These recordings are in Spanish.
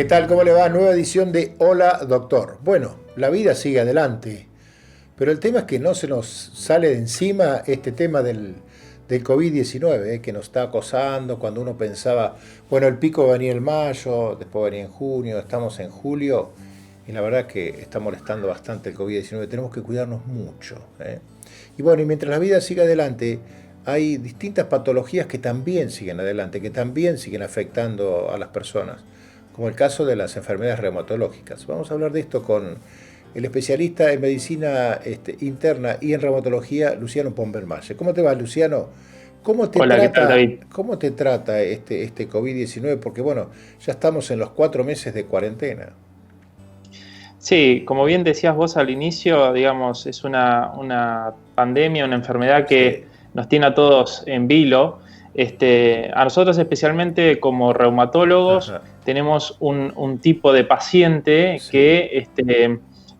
¿Qué tal? ¿Cómo le va? Nueva edición de Hola Doctor. Bueno, la vida sigue adelante, pero el tema es que no se nos sale de encima este tema del COVID-19, que nos está acosando cuando uno pensaba, bueno, el pico venía en mayo, después venía en junio, estamos en julio, y la verdad que está molestando bastante el COVID-19, tenemos que cuidarnos mucho. Y bueno, y mientras la vida sigue adelante, hay distintas patologías que también siguen adelante, que también siguen afectando a las personas, como el caso de las enfermedades reumatológicas. Vamos a hablar de esto con el especialista en medicina interna y en reumatología, Luciano Pombermaye. ¿Cómo te va, Luciano? Hola, ¿qué tal, David? ¿Cómo te trata este COVID-19? Porque bueno, ya estamos en los 4 meses de cuarentena. Sí, como bien decías vos al inicio, digamos, es una pandemia, una enfermedad Sí. que nos tiene a todos en vilo. A nosotros especialmente como reumatólogos Ajá. tenemos un tipo de paciente Sí. que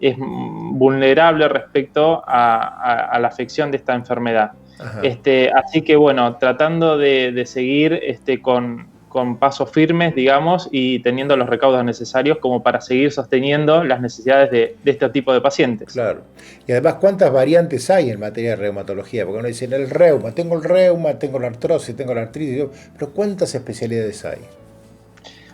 es vulnerable respecto a la afección de esta enfermedad. Ajá. Así que bueno, tratando de seguir con pasos firmes, digamos, y teniendo los recaudos necesarios como para seguir sosteniendo las necesidades de este tipo de pacientes. Claro. Y además, ¿cuántas variantes hay en materia de reumatología? Porque uno dice, el reuma, tengo la artrosis, tengo la artritis, pero ¿cuántas especialidades hay?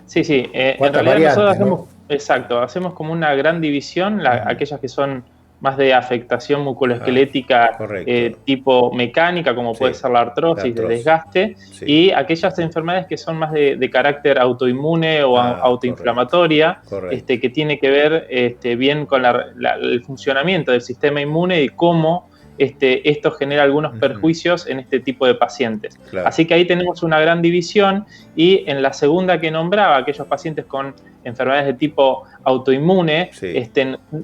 Sí, sí, en ¿Cuántas realidad nosotros variantes, hacemos, no? exacto, hacemos como una gran división, Ujú. aquellas que son más de afectación Ajá. musculoesquelética Correcto. tipo mecánica, como puede Sí. ser la La artrosis de artrosis. desgaste, Sí. y aquellas enfermedades que son más de carácter autoinmune o Correcto. autoinflamatoria, Correcto. que tiene que ver bien con el funcionamiento del sistema inmune y cómo esto genera algunos Ujú. perjuicios en este tipo de pacientes. Claro. Así que ahí tenemos una gran división. Y en la segunda que nombraba, aquellos pacientes con enfermedades de tipo autoinmune, Sí.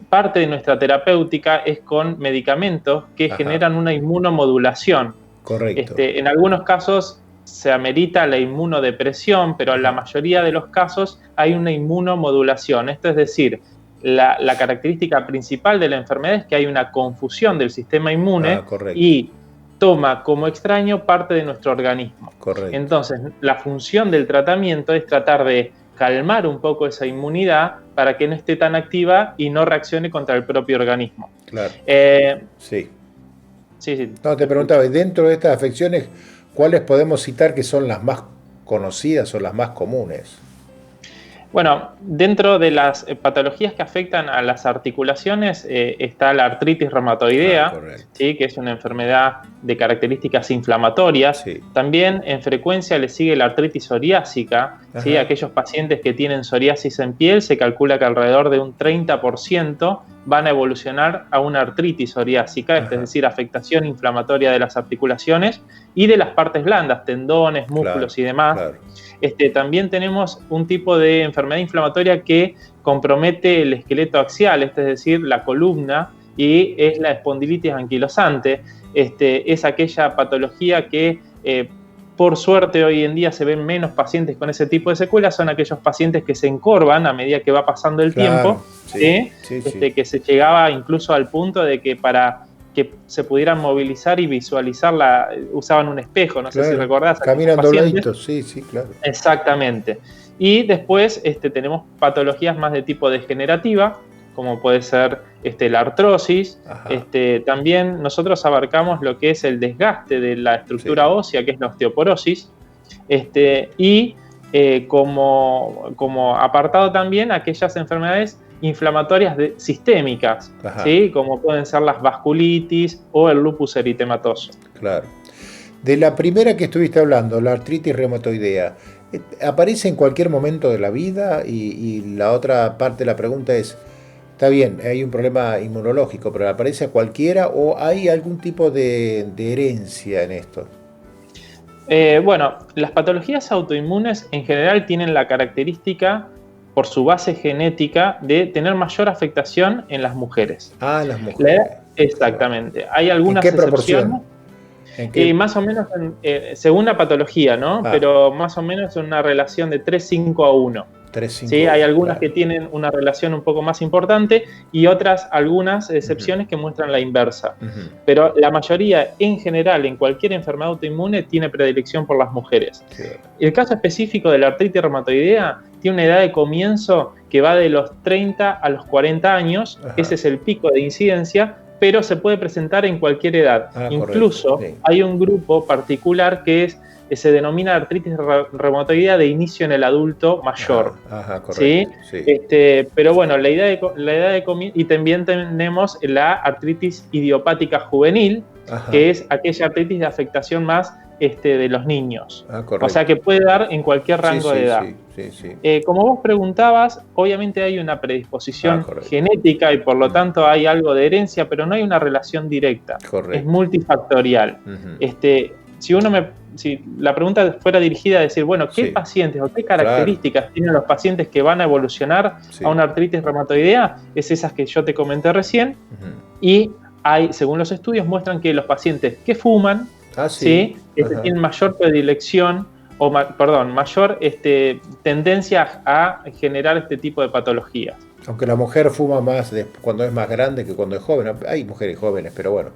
parte de nuestra terapéutica es con medicamentos que Ajá. generan una inmunomodulación. Correcto. En algunos casos se amerita la inmunodepresión, pero en la Ajá. mayoría de los casos hay una inmunomodulación. Esto es decir, la característica principal de la enfermedad es que hay una confusión del sistema inmune Correcto. y toma como extraño parte de nuestro organismo. Correcto. Entonces, la función del tratamiento es tratar de calmar un poco esa inmunidad para que no esté tan activa y no reaccione contra el propio organismo. Claro. Eh, Sí. sí, sí, No, te te escucho. preguntaba, y dentro de estas afecciones, ¿cuáles podemos citar que son las más conocidas o las más comunes? Bueno, dentro de las patologías que afectan a las articulaciones está la artritis reumatoidea, Correcto. ¿sí? Que es una enfermedad de características inflamatorias. Sí. También en frecuencia le sigue la artritis psoriásica, ¿sí? Ajá. Aquellos pacientes que tienen psoriasis en piel, se calcula que alrededor de un 30% van a evolucionar a una artritis psoriásica, es Ajá. decir, afectación inflamatoria de las articulaciones y de las partes blandas, tendones, Claro. músculos y demás. Claro. También tenemos un tipo de enfermedad inflamatoria que compromete el esqueleto axial, es decir, la columna, y es la espondilitis anquilosante. Es aquella patología que, por suerte, hoy en día se ven menos pacientes con ese tipo de secuelas, son aquellos pacientes que se encorvan a medida que va pasando el Claro. tiempo, Sí. ¿sí? Sí, sí. Que se llegaba incluso al punto de que para que se pudieran movilizar y visualizarla, usaban un espejo, no sé si Claro. recordás a aquellos Caminan pacientes. dobladitos. Sí, sí, claro. Exactamente. Y después tenemos patologías más de tipo degenerativa, como puede ser la artrosis. Ajá. También nosotros abarcamos lo que es el desgaste de la estructura Sí. ósea, que es la osteoporosis. Y como apartado también aquellas enfermedades inflamatorias sistémicas, Ajá. ¿sí? Como pueden ser las vasculitis o el lupus eritematoso. Claro. De la primera que estuviste hablando, la artritis reumatoidea, ¿aparece en cualquier momento de la vida? Y la otra parte de la pregunta es, está bien, hay un problema inmunológico, pero ¿aparece a cualquiera o hay algún tipo de herencia en esto? Bueno, las patologías autoinmunes en general tienen la característica, por su base genética, de tener mayor afectación en las mujeres. Ah, las mujeres. Claro. Exactamente. Hay ¿En algunas qué excepciones, proporción? ¿En qué? más o menos según la patología, ¿no? Ah, Pero más o menos en una relación de 3,5 a 1. ¿sí? Hay algunas claro, que tienen una relación un poco más importante y otras, algunas excepciones que muestran la inversa. Pero la mayoría, en general, en cualquier enfermedad autoinmune, tiene predilección por las mujeres. claro. El caso específico de la artritis reumatoidea tiene una edad de comienzo que va de los 30 a los 40 años. Ajá. Ese es el pico de incidencia, pero se puede presentar en cualquier edad. Incluso correcto, sí. hay un grupo particular que se denomina artritis reumatoidea de inicio en el adulto mayor. Ajá, correcto. ¿Sí? Sí. Pero bueno, la edad de comienzo, y también tenemos la artritis idiopática juvenil, Ajá. que es aquella artritis de afectación más de los niños. Correcto. O sea que puede dar en cualquier rango de edad. Como vos preguntabas, obviamente hay una predisposición genética y por lo tanto hay algo de herencia, pero no hay una relación directa. Correcto. Es multifactorial. Si la pregunta fuera dirigida a decir, bueno, ¿qué pacientes o qué características tienen los pacientes que van a evolucionar a una artritis reumatoidea? Es esas que yo te comenté recién. Y según los estudios, muestran que los pacientes que fuman, tienen mayor predilección mayor tendencia a generar este tipo de patologías. Aunque la mujer fuma más cuando es más grande que cuando es joven. Hay mujeres jóvenes, pero bueno.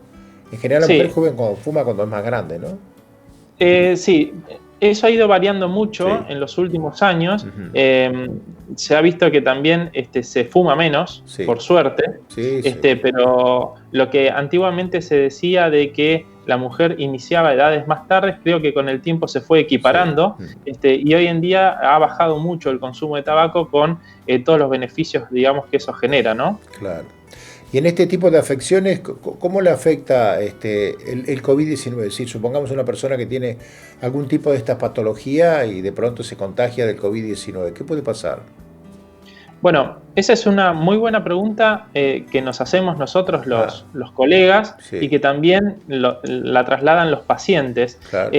En general la mujer joven fuma cuando es más grande, ¿no? Sí, eso ha ido variando mucho en los últimos años. Se ha visto que también se fuma menos, por suerte. Pero lo que antiguamente se decía de que la mujer iniciaba edades más tardes, creo que con el tiempo se fue equiparando. Y hoy en día ha bajado mucho el consumo de tabaco con todos los beneficios, digamos, que eso genera, ¿no? Claro. Y en este tipo de afecciones, ¿cómo le afecta el COVID-19? Es decir, supongamos una persona que tiene algún tipo de esta patología y de pronto se contagia del COVID-19. ¿Qué puede pasar? Bueno, esa es una muy buena pregunta que nos hacemos nosotros los colegas y que también la trasladan los pacientes. Claro.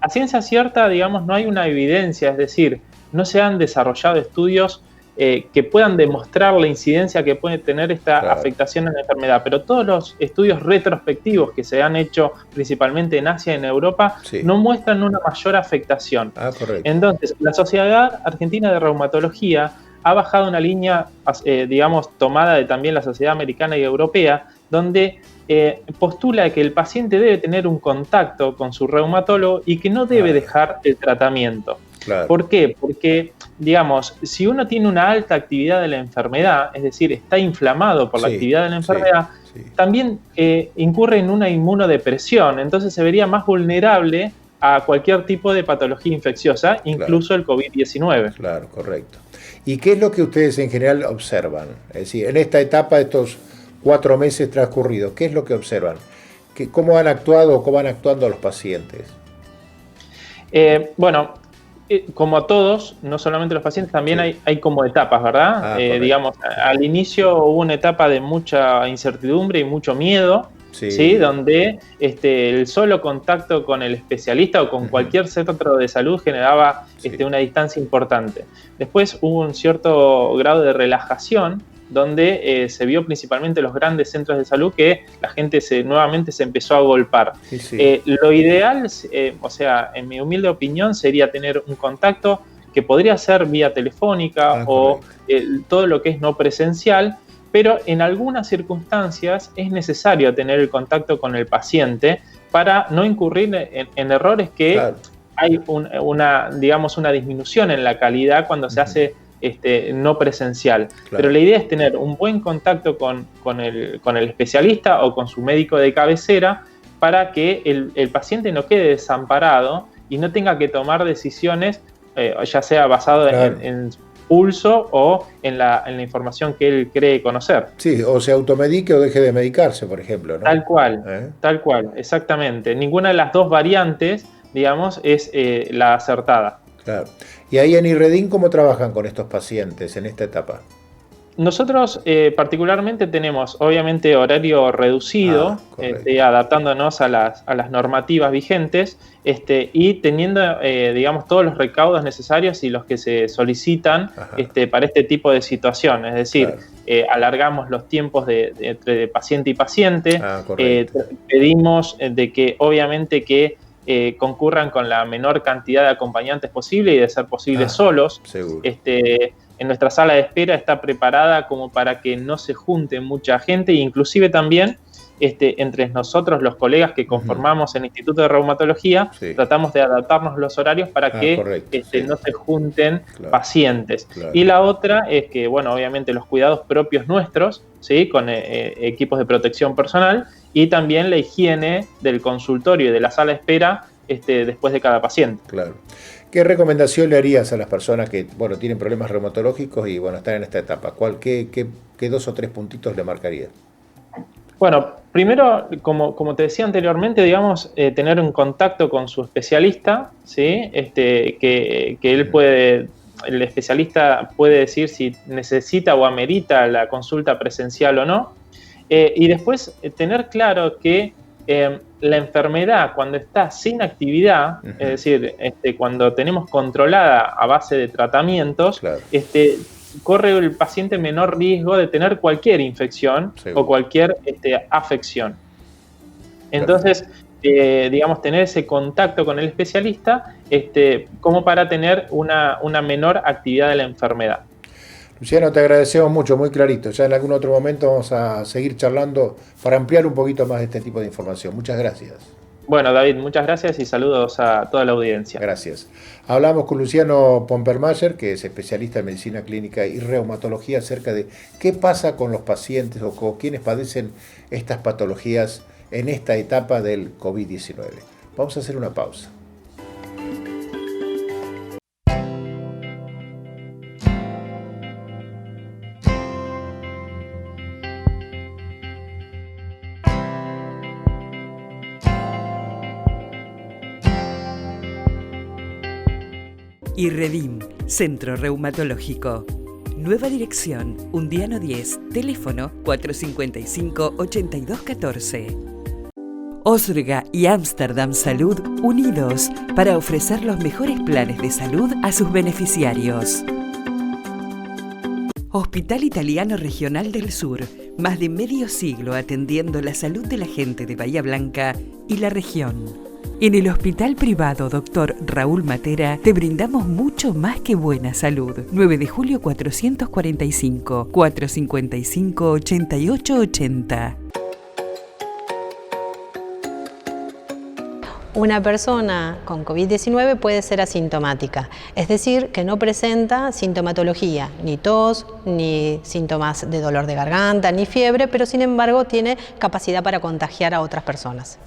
A ciencia cierta, digamos, no hay una evidencia, es decir, no se han desarrollado estudios que puedan demostrar la incidencia que puede tener esta afectación en la enfermedad, pero todos los estudios retrospectivos que se han hecho principalmente en Asia y en Europa no muestran una mayor afectación. Correcto. Entonces, la Sociedad Argentina de Reumatología ha bajado una línea, digamos, tomada de también la Sociedad Americana y Europea, donde postula que el paciente debe tener un contacto con su reumatólogo y que no debe dejar el tratamiento. Claro. ¿Por qué? Porque, digamos, si uno tiene una alta actividad de la enfermedad, es decir, está inflamado por la actividad de la enfermedad, también incurre en una inmunodepresión, entonces se vería más vulnerable a cualquier tipo de patología infecciosa, incluso el COVID-19. Claro, correcto. ¿Y qué es lo que ustedes en general observan? Es decir, en esta etapa de estos 4 meses transcurridos, ¿qué es lo que observan? ¿Cómo han actuado o cómo van actuando los pacientes? Bueno, como todos, no solamente los pacientes, también hay como etapas, ¿verdad? Digamos, al inicio hubo una etapa de mucha incertidumbre y mucho miedo, ¿sí? Donde el solo contacto con el especialista o con cualquier centro de salud generaba una distancia importante. Después hubo un cierto grado de relajación, donde se vio principalmente los grandes centros de salud que la gente nuevamente se empezó a agolpar. Lo ideal, o sea, en mi humilde opinión, sería tener un contacto que podría ser vía telefónica o todo lo que es no presencial, pero en algunas circunstancias es necesario tener el contacto con el paciente para no incurrir en errores que hay una disminución en la calidad cuando se hace no presencial. Pero la idea es tener un buen contacto con el especialista o con su médico de cabecera para que el paciente no quede desamparado y no tenga que tomar decisiones ya sea basado en pulso o en la información que él cree conocer. Sí, o se automedique o deje de medicarse, por ejemplo, ¿no? Tal cual, exactamente. Ninguna de las dos variantes, digamos, es la acertada. Claro. ¿Y ahí en IRREDIN cómo trabajan con estos pacientes en esta etapa? Nosotros particularmente tenemos obviamente horario reducido, adaptándonos a las normativas vigentes y teniendo digamos todos los recaudos necesarios y los que se solicitan para este tipo de situación. Es decir, alargamos los tiempos entre paciente y paciente, pedimos de que obviamente que concurran con la menor cantidad de acompañantes posible y de ser posible solos. Seguro. En nuestra sala de espera está preparada como para que no se junte mucha gente, e inclusive también entre nosotros, los colegas que conformamos el Instituto de Reumatología, tratamos de adaptarnos los horarios para que no se junten pacientes. Claro. Y la otra es que, bueno, obviamente los cuidados propios nuestros, ¿sí? Con equipos de protección personal, y también la higiene del consultorio y de la sala de espera después de cada paciente. Claro. ¿Qué recomendación le harías a las personas que, bueno, tienen problemas reumatológicos y, bueno, están en esta etapa? ¿Qué 2 o 3 puntitos le marcaría? Bueno, primero, como te decía anteriormente, digamos, tener un contacto con su especialista, ¿sí? Que él puede, el especialista puede decir si necesita o amerita la consulta presencial o no. Y después tener claro que la enfermedad, cuando está sin actividad, es decir, cuando tenemos controlada a base de tratamientos, corre el paciente menor riesgo de tener cualquier infección o cualquier afección. Entonces, digamos, tener ese contacto con el especialista como para tener una menor actividad de la enfermedad. Luciano, te agradecemos mucho, muy clarito. Ya en algún otro momento vamos a seguir charlando para ampliar un poquito más este tipo de información. Muchas gracias. Bueno, David, muchas gracias y saludos a toda la audiencia. Gracias. Hablamos con Luciano Pompermayer, que es especialista en medicina clínica y reumatología, acerca de qué pasa con los pacientes o con quienes padecen estas patologías en esta etapa del COVID-19. Vamos a hacer una pausa. IRREDIM, Centro Reumatológico. Nueva dirección, Undiano 10, teléfono 455-8214. Osrga y Amsterdam Salud unidos para ofrecer los mejores planes de salud a sus beneficiarios. Hospital Italiano Regional del Sur, más de medio siglo atendiendo la salud de la gente de Bahía Blanca y la región. En el Hospital Privado Dr. Raúl Matera te brindamos mucho más que buena salud. 9 de julio 445, 455-8880. Una persona con COVID-19 puede ser asintomática, es decir, que no presenta sintomatología, ni tos, ni síntomas de dolor de garganta, ni fiebre, pero sin embargo tiene capacidad para contagiar a otras personas.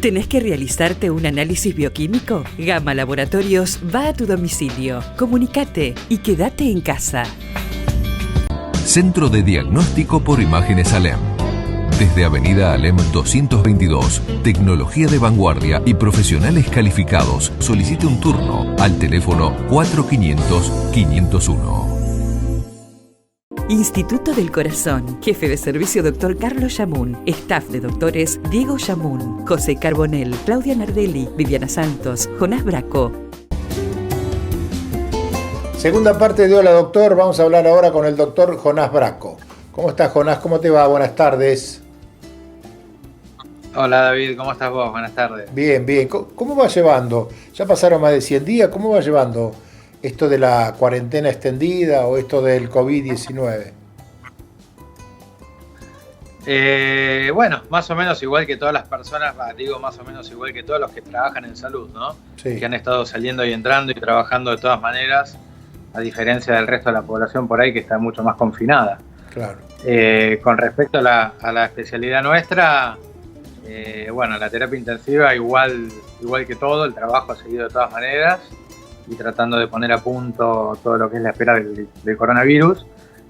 ¿Tenés que realizarte un análisis bioquímico? Gama Laboratorios va a tu domicilio. Comunicate y quédate en casa. Centro de Diagnóstico por Imágenes Alem. Desde Avenida Alem 222. Tecnología de vanguardia y profesionales calificados. Solicite un turno al teléfono 4500-501. Instituto del Corazón. Jefe de servicio Dr. Carlos Yamun. Staff de doctores Diego Yamun, José Carbonell, Claudia Nardelli, Viviana Santos, Jonás Braco. Segunda parte de Hola Doctor. Vamos a hablar ahora con el doctor Jonás Braco. ¿Cómo estás, Jonás? ¿Cómo te va? Buenas tardes. Hola David, ¿cómo estás vos? Buenas tardes. Bien, bien. ¿Cómo va llevando? Ya pasaron más de 100 días. ¿Cómo va llevando esto de la cuarentena extendida o esto del COVID-19? Bueno, más o menos igual que todas las personas, digo más o menos igual que todos los que trabajan en salud, ¿no? Sí. Que han estado saliendo y entrando y trabajando de todas maneras, a diferencia del resto de la población por ahí que está mucho más confinada. Claro. Con respecto a la especialidad nuestra, bueno, la terapia intensiva igual que todo, el trabajo ha seguido de todas maneras y tratando de poner a punto todo lo que es la espera del coronavirus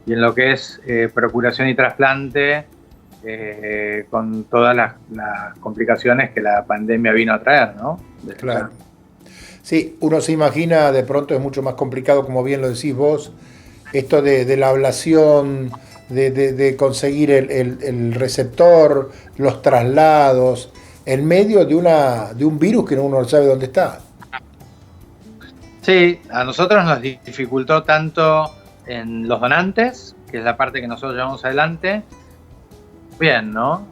y en lo que es procuración y trasplante, con todas las complicaciones que la pandemia vino a traer, ¿no? Claro. Sí, uno se imagina, de pronto es mucho más complicado, como bien lo decís vos, esto de la ablación, de conseguir el receptor, los traslados, en medio de un virus que uno no sabe dónde está. Sí, a nosotros nos dificultó tanto en los donantes, que es la parte que nosotros llevamos adelante, bien, ¿no?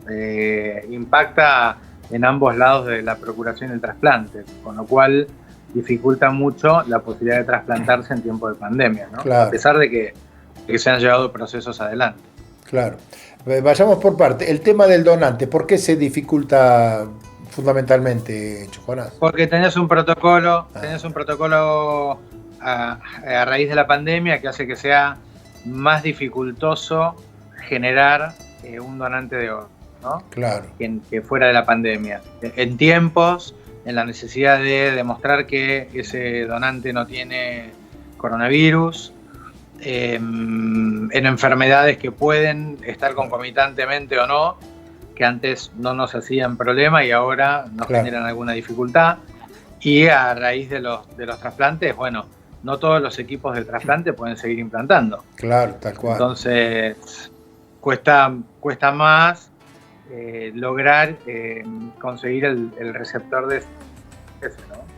Impacta en ambos lados de la procuración y el trasplante, con lo cual dificulta mucho la posibilidad de trasplantarse en tiempo de pandemia, ¿no? Claro. A pesar de que se han llevado procesos adelante. Claro. Vayamos por parte. El tema del donante, ¿por qué se dificulta fundamentalmente, Jonás? Porque tenés un protocolo a raíz de la pandemia que hace que sea más dificultoso generar un donante de órgano, ¿no? Claro. Que fuera de la pandemia. En tiempos, en la necesidad de demostrar que ese donante no tiene coronavirus, en enfermedades que pueden estar concomitantemente o no, que antes no nos hacían problema y ahora nos generan alguna dificultad. Y a raíz de los trasplantes, bueno, no todos los equipos de trasplante pueden seguir implantando. Claro, tal cual. Entonces, cuesta más lograr conseguir el receptor de ese, ¿no?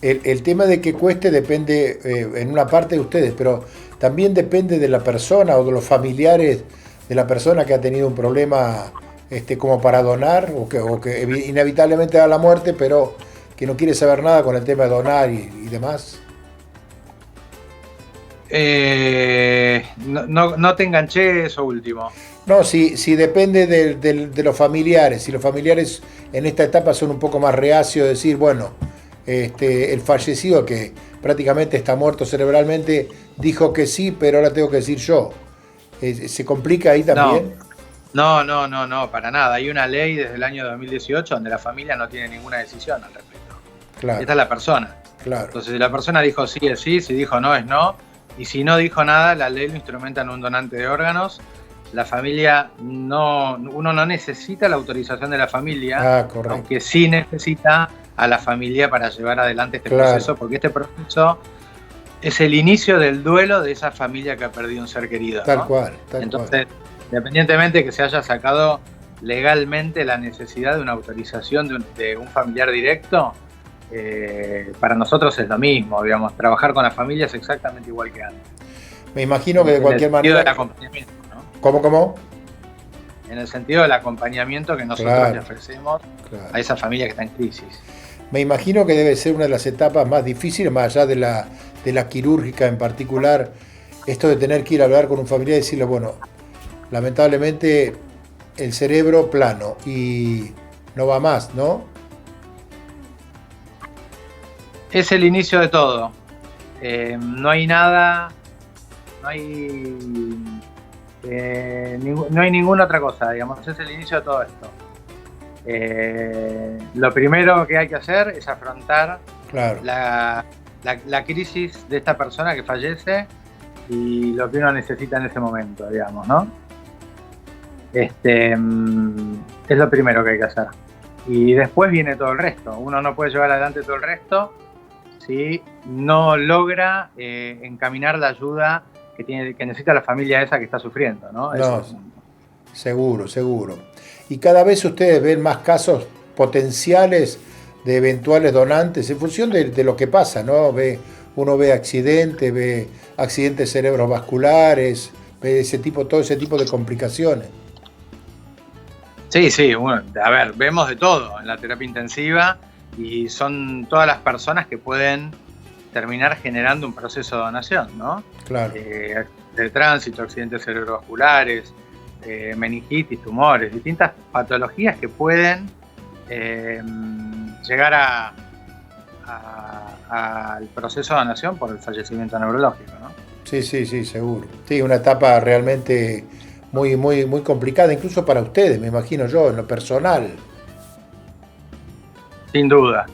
El tema de que cueste depende en una parte de ustedes, pero también depende de la persona o de los familiares de la persona que ha tenido un problema como para donar o que inevitablemente da la muerte, pero que no quiere saber nada con el tema de donar y demás. No te enganché eso último. No, si depende de los familiares, si los familiares en esta etapa son un poco más reacios, decir, bueno, el fallecido que prácticamente está muerto cerebralmente dijo que sí, pero ahora tengo que decir yo. ¿Se complica ahí también? No, para nada. Hay una ley desde el año 2018 donde la familia no tiene ninguna decisión al respecto. Claro. Esta es la persona. Claro. Entonces, si la persona dijo sí es sí, si dijo no es no, y si no dijo nada, la ley lo instrumenta en un donante de órganos. La familia uno no necesita la autorización de la familia, aunque sí necesita a la familia para llevar adelante este proceso, porque este proceso es el inicio del duelo de esa familia que ha perdido un ser querido, ¿no? Tal cual. Entonces, independientemente de que se haya sacado legalmente la necesidad de una autorización de un familiar directo, para nosotros es lo mismo, digamos, trabajar con la familia es exactamente igual que antes. Me imagino que de cualquier manera... Del acompañamiento, ¿no? ¿Cómo? En el sentido del acompañamiento que nosotros le ofrecemos a esa familia que está en crisis. Me imagino que debe ser una de las etapas más difíciles, más allá de la quirúrgica en particular, esto de tener que ir a hablar con un familiar y decirle, bueno, lamentablemente el cerebro plano y no va más, ¿no? Es el inicio de todo. No hay nada, no hay ninguna otra cosa, digamos, es el inicio de todo esto. Lo primero que hay que hacer es afrontar la crisis de esta persona que fallece y lo que uno necesita en ese momento, digamos, ¿no? Es lo primero que hay que hacer. Y después viene todo el resto. Uno no puede llevar adelante todo el resto si no logra encaminar la ayuda que necesita la familia esa que está sufriendo, ¿no? Seguro. Y cada vez ustedes ven más casos potenciales de eventuales donantes en función de lo que pasa, ¿no? Uno ve accidentes cerebrovasculares, ve todo ese tipo de complicaciones. Sí, bueno, a ver, vemos de todo en la terapia intensiva y son todas las personas que pueden terminar generando un proceso de donación, ¿no? Claro. De tránsito, accidentes cerebrovasculares, meningitis, tumores, distintas patologías que pueden llegar al proceso de donación por el fallecimiento neurológico, ¿no? Sí, seguro. Sí, una etapa realmente muy, muy, muy complicada, incluso para ustedes, me imagino yo, en lo personal. Sin duda.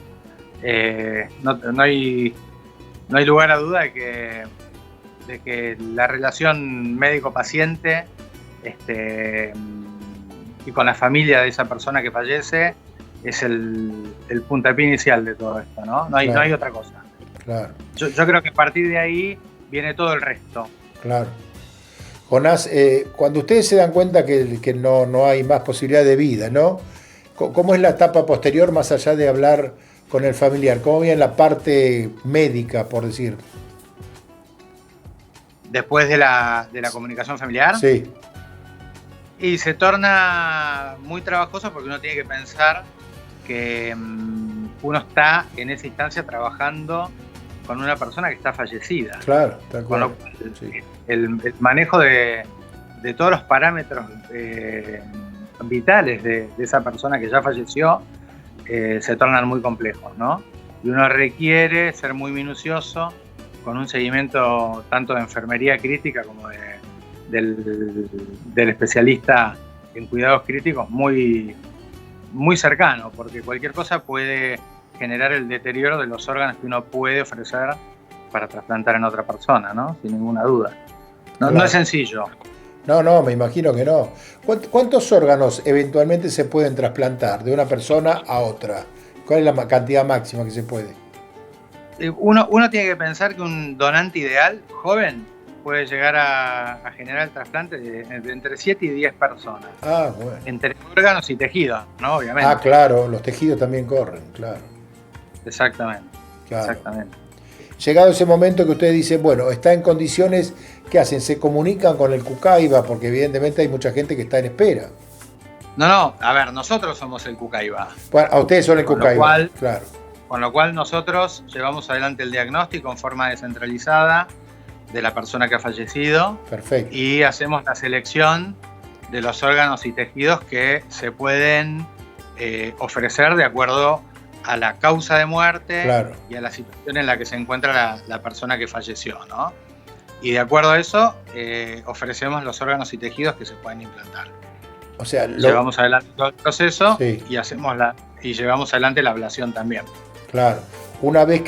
No hay lugar a duda de que la relación médico-paciente y con la familia de esa persona que fallece es el puntapié inicial de todo esto, ¿no? No hay otra cosa. Claro. Yo creo que a partir de ahí viene todo el resto. Claro. Jonás, cuando ustedes se dan cuenta que no hay más posibilidad de vida, ¿no? ¿Cómo es la etapa posterior más allá de hablar con el familiar? ¿Cómo viene la parte médica, por decir? Después de la comunicación familiar. Sí. Y se torna muy trabajoso porque uno tiene que pensar que uno está en esa instancia trabajando con una persona que está fallecida. Claro, tal cual. Con lo cual, sí. El manejo de todos los parámetros vitales de esa persona que ya falleció se tornan muy complejos, ¿no? Y uno requiere ser muy minucioso con un seguimiento tanto de enfermería crítica como del especialista en cuidados críticos muy, muy cercano, porque cualquier cosa puede generar el deterioro de los órganos que uno puede ofrecer para trasplantar en otra persona, ¿no? Sin ninguna duda. No es sencillo. No, me imagino que no. ¿Cuántos órganos eventualmente se pueden trasplantar de una persona a otra? ¿Cuál es la cantidad máxima que se puede? Uno tiene que pensar que un donante ideal, joven, puede llegar a generar el trasplante de entre 7 y 10 personas. Ah, bueno. Entre órganos y tejidos, ¿no? Obviamente. Ah, claro, los tejidos también corren, claro. Exactamente. Claro. Exactamente. Llegado ese momento que usted dice, bueno, está en condiciones, ¿qué hacen? ¿Se comunican con el Cucaiba? Porque evidentemente hay mucha gente que está en espera. No, a ver, nosotros somos el Cucaiba. Bueno, a ustedes son el Cucaiba, claro. Con lo cual nosotros llevamos adelante el diagnóstico en forma descentralizada de la persona que ha fallecido. Perfecto. Y hacemos la selección de los órganos y tejidos que se pueden ofrecer de acuerdo a la causa de muerte, claro, y a la situación en la que se encuentra la persona que falleció, ¿no? Y de acuerdo a eso, ofrecemos los órganos y tejidos que se pueden implantar. O sea, llevamos adelante todo el proceso, sí, y llevamos adelante la ablación también. Claro. Una vez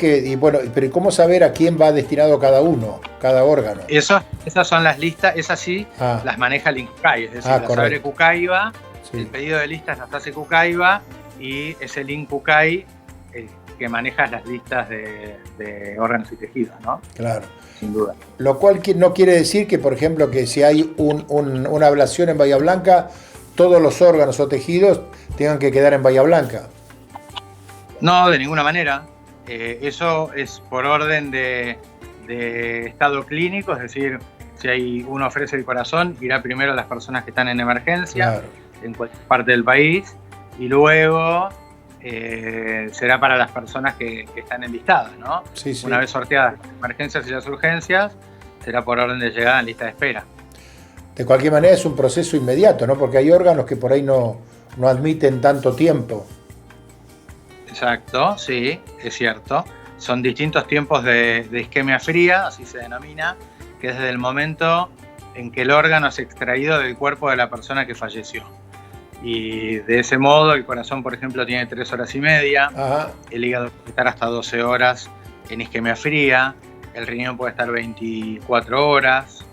pero ¿cómo saber a quién va destinado cada uno, cada órgano? Esas son las listas, esas sí las maneja el INCUCAI, es decir, las abre Cucaiba, sí, el pedido de listas las hace Cucaiba, y es el INCUCAI que maneja las listas de órganos y tejidos, ¿no? Claro. Sin duda. Lo cual no quiere decir que, por ejemplo, que si hay una ablación en Bahía Blanca, todos los órganos o tejidos tengan que quedar en Bahía Blanca. No, de ninguna manera. Eso es por orden de estado clínico, es decir, si uno ofrece el corazón, irá primero a las personas que están en emergencia, claro, en cualquier parte del país, y luego será para las personas que están enlistadas, ¿no? Sí, sí. Una vez sorteadas las emergencias y las urgencias, será por orden de llegada en lista de espera. De cualquier manera es un proceso inmediato, ¿no? Porque hay órganos que por ahí no admiten tanto tiempo. Exacto, sí, es cierto. Son distintos tiempos de isquemia fría, así se denomina, que es desde el momento en que el órgano es extraído del cuerpo de la persona que falleció. Y de ese modo el corazón, por ejemplo, tiene 3 horas y media, ajá, el hígado puede estar hasta 12 horas en isquemia fría, el riñón puede estar 24 horas.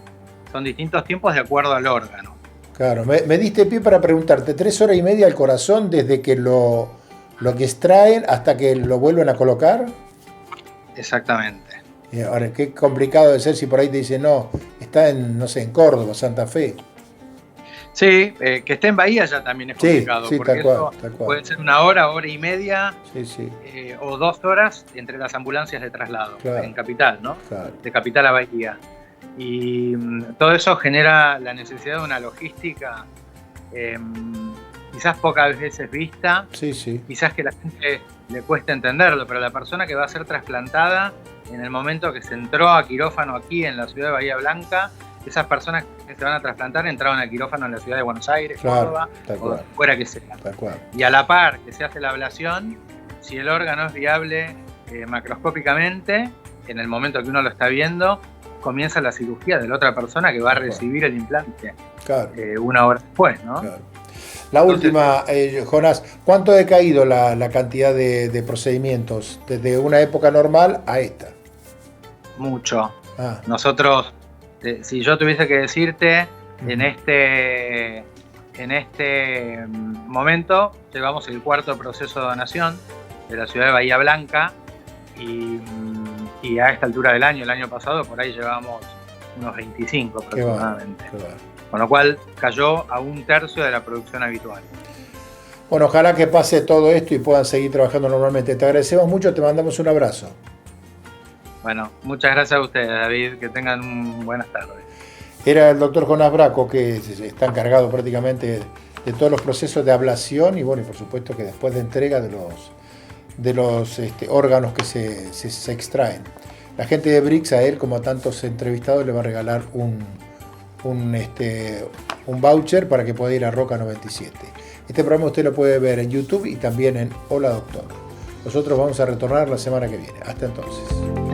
Son distintos tiempos de acuerdo al órgano. Claro, me diste pie para preguntarte, 3 horas y media el corazón desde que lo que extraen hasta que lo vuelven a colocar. Exactamente. Y ahora, qué complicado debe ser si por ahí te dicen, no, está en Córdoba, Santa Fe. Sí, que esté en Bahía ya también es complicado, sí, porque tal cual. Puede ser 1 hora, hora y media, sí. O 2 horas entre las ambulancias de traslado, claro, en Capital, ¿no? Claro. De Capital a Bahía. Y todo eso genera la necesidad de una logística quizás pocas veces vista, sí, quizás que la gente le cueste entenderlo, pero la persona que va a ser trasplantada en el momento que se entró a quirófano aquí en la ciudad de Bahía Blanca esas personas que se van a trasplantar entraban al quirófano en la ciudad de Buenos Aires, claro, Córdoba, o fuera que sea. Tal cual. Y a la par que se hace la ablación, si el órgano es viable macroscópicamente, en el momento que uno lo está viendo, comienza la cirugía de la otra persona que va a recibir el implante, claro, 1 hora después, ¿no? Claro. La última, Jonás, ¿cuánto ha decaído la cantidad de procedimientos desde una época normal a esta? Mucho. Nosotros, si yo tuviese que decirte, en este momento llevamos el 4º proceso de donación de la ciudad de Bahía Blanca y a esta altura del año, el año pasado, por ahí llevamos unos 25 aproximadamente. Qué bueno. Con lo cual cayó a 1/3 de la producción habitual. Bueno, ojalá que pase todo esto y puedan seguir trabajando normalmente. Te agradecemos mucho, te mandamos un abrazo. Bueno, muchas gracias a ustedes, David, que tengan buenas tardes. Era el doctor Jonás Braco, que está encargado prácticamente de todos los procesos de ablación y bueno, y por supuesto que después de entrega de los órganos que se extraen. La gente de Brix a él, como a tantos entrevistados, le va a regalar un voucher para que pueda ir a Roca 97. Este programa usted lo puede ver en YouTube y también en Hola Doctor. Nosotros vamos a retornar la semana que viene. Hasta entonces.